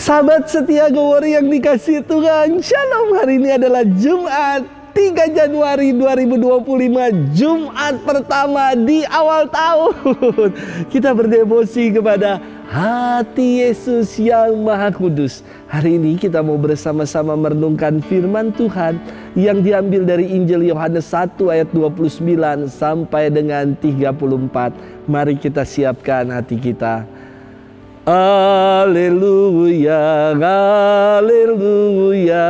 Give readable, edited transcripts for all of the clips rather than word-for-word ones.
Sahabat setia Gowori yang dikasihi Tuhan, Shalom. Hari ini adalah Jumat 3 Januari 2025, Jumat pertama di awal tahun. Kita berdevosi kepada hati Yesus yang Maha Kudus. Hari ini kita mau bersama-sama merenungkan firman Tuhan yang diambil dari Injil Yohanes 1 ayat 29 sampai dengan 34. Mari kita siapkan hati kita. Haleluya, haleluya,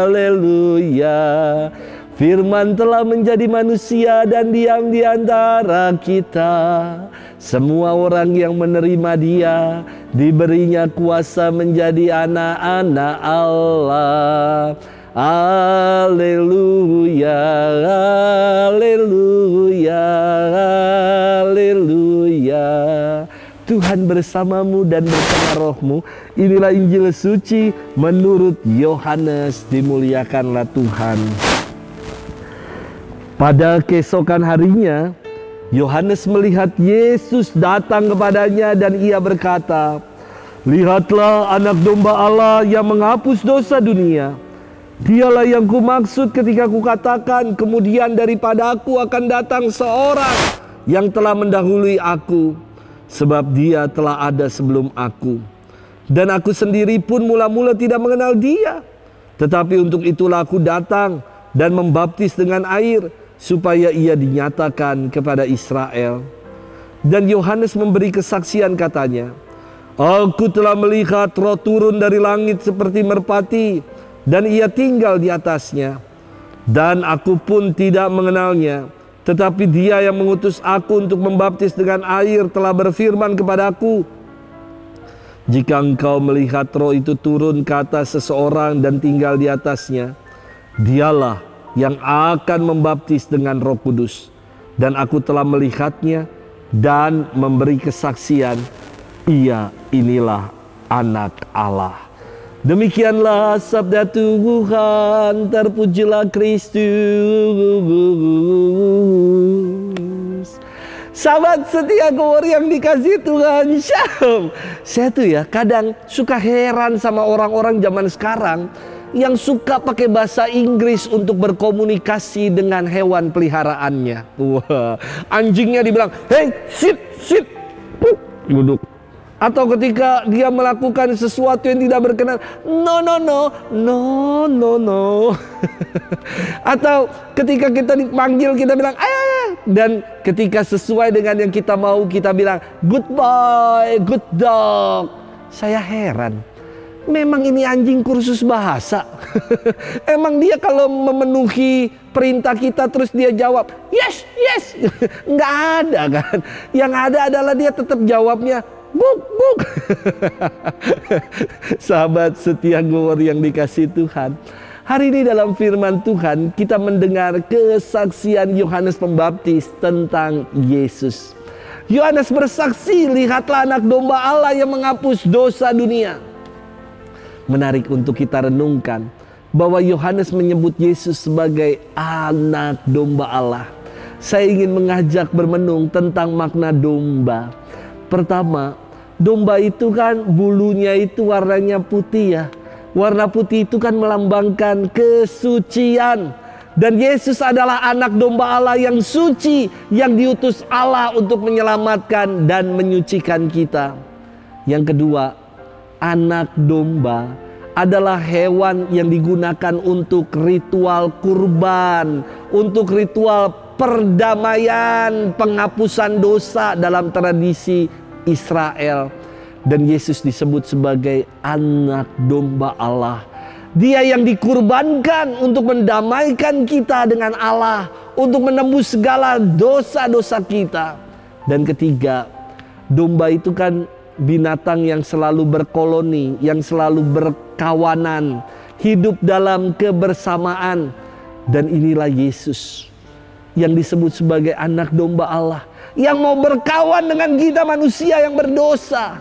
haleluya. Firman telah menjadi manusia dan diam di antara kita. Semua orang yang menerima Dia diberinya kuasa menjadi anak-anak Allah. Haleluya, haleluya, haleluya. Tuhan bersamamu dan bersama rohmu. Inilah Injil suci menurut Yohanes. Dimuliakanlah Tuhan. Pada keesokan harinya, Yohanes melihat Yesus datang kepadanya dan ia berkata, "Lihatlah anak domba Allah yang menghapus dosa dunia. Dialah yang kumaksud ketika kukatakan, kemudian daripada aku akan datang seorang yang telah mendahului aku. Sebab Dia telah ada sebelum aku. Dan aku sendiri pun mula-mula tidak mengenal Dia. Tetapi untuk itulah aku datang dan membaptis dengan air, supaya Ia dinyatakan kepada Israel." Dan Yohanes memberi kesaksian, katanya, "Aku telah melihat Roh turun dari langit seperti merpati, dan Ia tinggal di atasnya. Dan aku pun tidak mengenalnya. Tetapi Dia yang mengutus aku untuk membaptis dengan air telah berfirman kepadaku, jika engkau melihat Roh itu turun ke atas seseorang dan tinggal di atasnya, Dialah yang akan membaptis dengan Roh Kudus. Dan aku telah melihatnya dan memberi kesaksian, Ia inilah Anak Allah." Demikianlah sabda Tuhan, terpujilah Kristus. Sahabat setia Gowori yang dikasihi Tuhan, Shalom. Saya tuh ya kadang suka heran sama orang-orang zaman sekarang yang suka pakai bahasa Inggris untuk berkomunikasi dengan hewan peliharaannya. Wah, anjingnya dibilang, "Hey, sit, sit," duduk. Atau ketika dia melakukan sesuatu yang tidak berkenan, "No, no, no, no, no, no." Atau ketika kita dipanggil, kita bilang, "Ayo." Dan ketika sesuai dengan yang kita mau, kita bilang, "Good boy, good dog." Saya heran. Memang ini anjing kursus bahasa? Emang dia kalau memenuhi perintah kita terus dia jawab, "Yes, yes." Nggak ada kan. Yang ada adalah dia tetap jawabnya, "Buk, buk." Sahabat setia Gowori yang dikasihi Tuhan, hari ini dalam firman Tuhan kita mendengar kesaksian Yohanes Pembaptis tentang Yesus. Yohanes bersaksi, "Lihatlah anak domba Allah yang menghapus dosa dunia." Menarik untuk kita renungkan bahwa Yohanes menyebut Yesus sebagai anak domba Allah. Saya ingin mengajak bermenung tentang makna domba. Pertama, domba itu kan bulunya itu warnanya putih ya. Warna putih itu kan melambangkan kesucian. Dan Yesus adalah anak domba Allah yang suci, yang diutus Allah untuk menyelamatkan dan menyucikan kita. Yang kedua, anak domba adalah hewan yang digunakan untuk ritual kurban, untuk ritual perdamaian, penghapusan dosa dalam tradisi Israel. Dan Yesus disebut sebagai anak domba Allah. Dia yang dikurbankan untuk mendamaikan kita dengan Allah, untuk menembus segala dosa-dosa kita. Dan ketiga, domba itu kan binatang yang selalu berkoloni, yang selalu berkawanan, hidup dalam kebersamaan. Dan inilah Yesus yang disebut sebagai anak domba Allah, yang mau berkawan dengan kita manusia yang berdosa.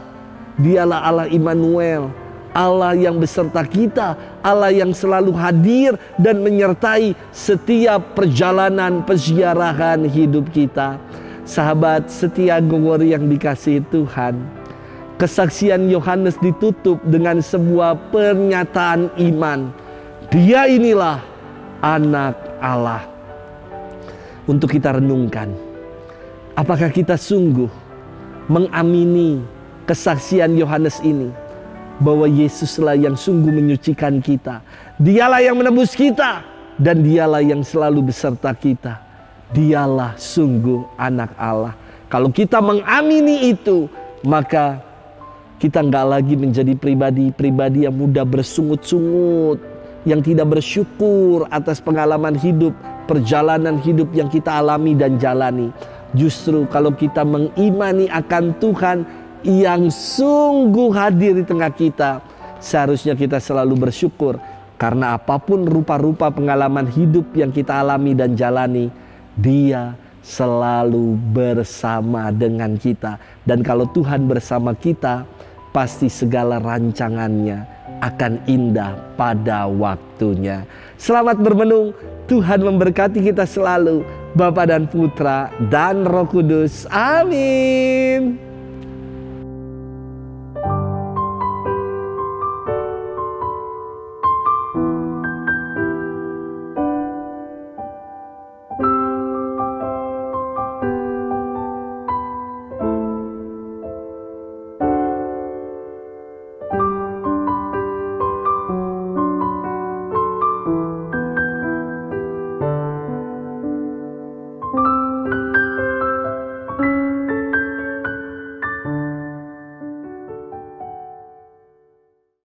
Dialah Allah Immanuel, Allah yang beserta kita, Allah yang selalu hadir dan menyertai setiap perjalanan peziarahan hidup kita. Sahabat setia Gowori yang dikasihi Tuhan, kesaksian Yohanes ditutup dengan sebuah pernyataan iman. Dia inilah Anak Allah. Untuk kita renungkan, apakah kita sungguh mengamini kesaksian Yohanes ini, bahwa Yesuslah yang sungguh menyucikan kita, Dialah yang menebus kita, dan Dialah yang selalu beserta kita. Dialah sungguh Anak Allah. Kalau kita mengamini itu, maka kita nggak lagi menjadi pribadi-pribadi yang mudah bersungut-sungut, yang tidak bersyukur atas pengalaman hidup, perjalanan hidup yang kita alami dan jalani. Justru kalau kita mengimani akan Tuhan yang sungguh hadir di tengah kita, seharusnya kita selalu bersyukur. Karena apapun rupa-rupa pengalaman hidup yang kita alami dan jalani, Dia selalu bersama dengan kita. Dan kalau Tuhan bersama kita, pasti segala rancangannya akan indah pada waktunya. Selamat bermenung. Tuhan memberkati kita selalu, Bapa dan Putra dan Roh Kudus. Amin.